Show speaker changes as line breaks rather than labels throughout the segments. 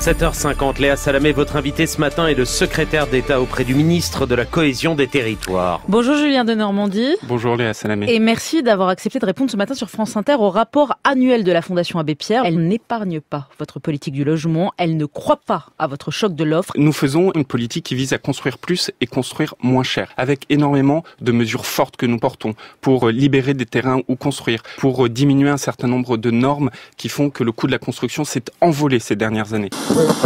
7h50, Léa Salamé, votre invité ce matin est le secrétaire d'État auprès du ministre de la Cohésion des Territoires.
Bonjour Julien Denormandie.
Bonjour Léa Salamé.
Et merci d'avoir accepté de répondre ce matin sur France Inter au rapport annuel de la Fondation Abbé Pierre. Elle n'épargne pas votre politique du logement, elle ne croit pas à votre choc de l'offre.
Nous faisons une politique qui vise à construire plus et construire moins cher, avec énormément de mesures fortes que nous portons pour libérer des terrains où construire, pour diminuer un certain nombre de normes qui font que le coût de la construction s'est envolé ces dernières années.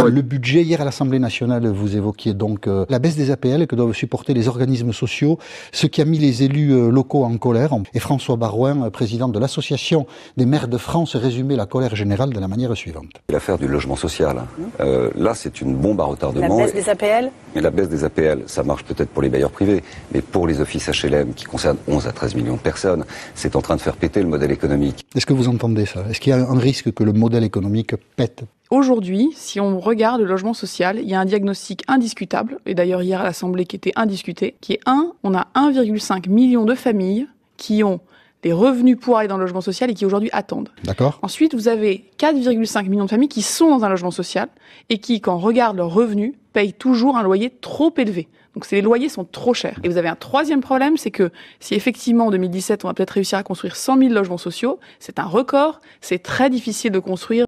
Le budget, hier à l'Assemblée nationale, vous évoquiez donc la baisse des APL que doivent supporter les organismes sociaux, ce qui a mis les élus locaux en colère. Et François Barouin, président de l'Association des maires de France, résumait la colère générale de la manière suivante.
L'affaire du logement social, là c'est une bombe à retardement.
La baisse des APL ?
Mais la baisse des APL, ça marche peut-être pour les bailleurs privés, mais pour les offices HLM qui concernent 11 à 13 millions de personnes, c'est en train de faire péter le modèle économique.
Est-ce que vous entendez ça ? Est-ce qu'il y a un risque que le modèle économique pète ?
Aujourd'hui, si on regarde le logement social, il y a un diagnostic indiscutable, et d'ailleurs hier à l'Assemblée qui était indiscuté, qui est on a 1,5 million de familles qui ont des revenus pour aller dans le logement social et qui aujourd'hui attendent.
D'accord.
Ensuite, vous avez 4,5 millions de familles qui sont dans un logement social et qui, quand on regarde leurs revenus, payent toujours un loyer trop élevé. Donc les loyers sont trop chers. Et vous avez un troisième problème, c'est que si effectivement en 2017 on va peut-être réussir à construire 100 000 logements sociaux, c'est un record, c'est très difficile de construire.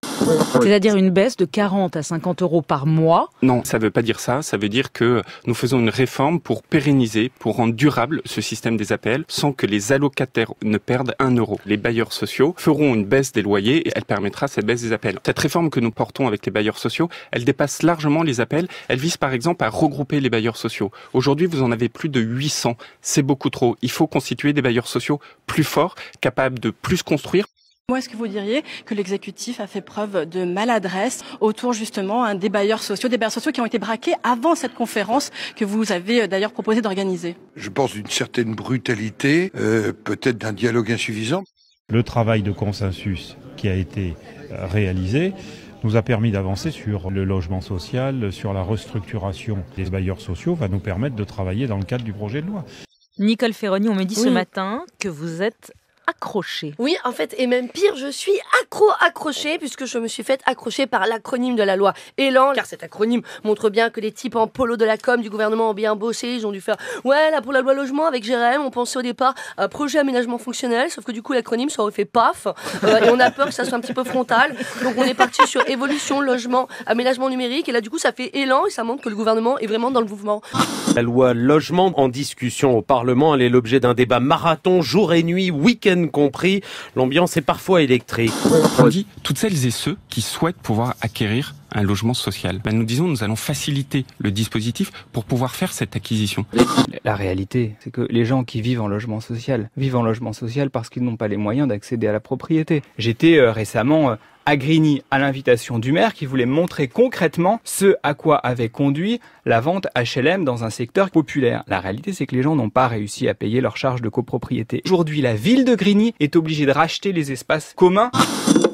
C'est-à-dire une baisse de 40 à 50 euros par mois.
Non, ça ne veut pas dire ça. Ça veut dire que nous faisons une réforme pour pérenniser, pour rendre durable ce système des APL sans que les allocataires ne perdent 1 euro. Les bailleurs sociaux feront une baisse des loyers et elle permettra cette baisse des APL. Cette réforme que nous portons avec les bailleurs sociaux, elle dépasse largement les APL. Elle vise par exemple à regrouper les bailleurs sociaux. Aujourd'hui, vous en avez plus de 800. C'est beaucoup trop. Il faut constituer des bailleurs sociaux plus forts, capables de plus construire.
Moi, est-ce que vous diriez que l'exécutif a fait preuve de maladresse autour justement des bailleurs sociaux qui ont été braqués avant cette conférence que vous avez d'ailleurs proposé d'organiser?
Je pense d'une certaine brutalité, peut-être d'un dialogue insuffisant.
Le travail de consensus qui a été réalisé nous a permis d'avancer sur le logement social, sur la restructuration des bailleurs sociaux, va nous permettre de travailler dans le cadre du projet de loi.
Nicole Ferroni, on me dit ce matin que vous êtes accrochée.
Oui, en fait, et même pire, je suis accrochée puisque je me suis faite accrocher par l'acronyme de la loi Elan, car cet acronyme montre bien que les types en polo de la com du gouvernement ont bien bossé, ils ont dû faire ouais, là pour la loi logement avec Jérém, on pensait au départ à projet aménagement fonctionnel, sauf que du coup l'acronyme ça aurait fait paf et on a peur que ça soit un petit peu frontal. Donc on est parti sur évolution, logement, aménagement numérique et là du coup ça fait Elan et ça montre que le gouvernement est vraiment dans le mouvement.
La loi logement en discussion au Parlement, elle est l'objet d'un débat marathon, jour et nuit, week-end compris. L'ambiance est parfois électrique.
On dit toutes celles et ceux qui souhaitent pouvoir acquérir un logement social. Nous disons nous allons faciliter le dispositif pour pouvoir faire cette acquisition.
La réalité, c'est que les gens qui vivent en logement social parce qu'ils n'ont pas les moyens d'accéder à la propriété. J'étais récemment à Grigny, à l'invitation du maire qui voulait montrer concrètement ce à quoi avait conduit la vente HLM dans un secteur populaire. La réalité, c'est que les gens n'ont pas réussi à payer leurs charges de copropriété. Aujourd'hui, la ville de Grigny est obligée de racheter les espaces communs.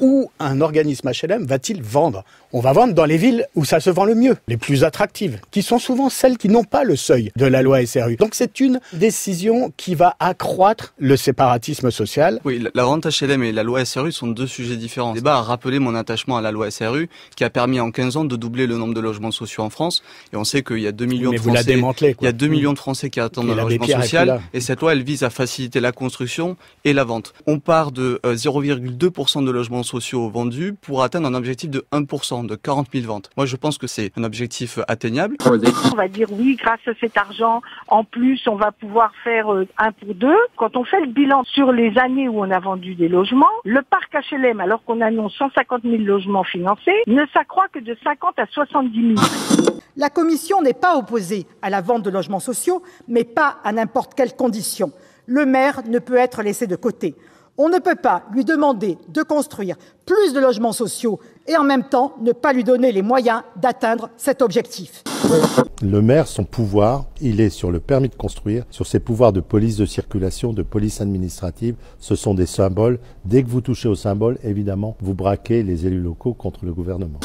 Où un organisme HLM va-t-il vendre ? On va vendre dans les villes où ça se vend le mieux, les plus attractives, qui sont souvent celles qui n'ont pas le seuil de la loi SRU. Donc c'est une décision qui va accroître le séparatisme social.
Oui, la vente HLM et la loi SRU sont deux sujets différents. Le débat a rappelé mon attachement à la loi SRU, qui a permis en 15 ans de doubler le nombre de logements sociaux en France. Et on sait qu'il y a 2 millions de Français. Il y a 2 millions de Français qui attendent un logement social. Et cette loi, elle vise à faciliter la construction et la vente. On part de 0,2% de logements sociaux vendus pour atteindre un objectif de 1%, de 40 000 ventes. Moi, je pense que c'est un objectif atteignable.
On va dire oui, grâce à cet argent, en plus, on va pouvoir faire 1 pour 2. Quand on fait le bilan sur les années où on a vendu des logements, le parc HLM, alors qu'on annonce 150 000 logements financés, ne s'accroît que de 50 à 70 000.
La Commission n'est pas opposée à la vente de logements sociaux, mais pas à n'importe quelles conditions. Le maire ne peut être laissé de côté. On ne peut pas lui demander de construire plus de logements sociaux et en même temps ne pas lui donner les moyens d'atteindre cet objectif.
Le maire, son pouvoir, il est sur le permis de construire, sur ses pouvoirs de police de circulation, de police administrative. Ce sont des symboles. Dès que vous touchez aux symboles, évidemment, vous braquez les élus locaux contre le gouvernement.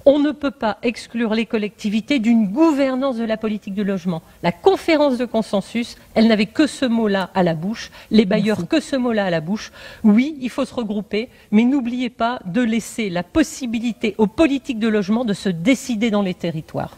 On ne peut pas exclure les collectivités d'une gouvernance de la politique du logement. La conférence de consensus, elle n'avait que ce mot-là à la bouche, les bailleurs que ce mot-là à la bouche. Oui, il faut se regrouper, mais n'oubliez n'oubliez pas de laisser la possibilité aux politiques de logement de se décider dans les territoires.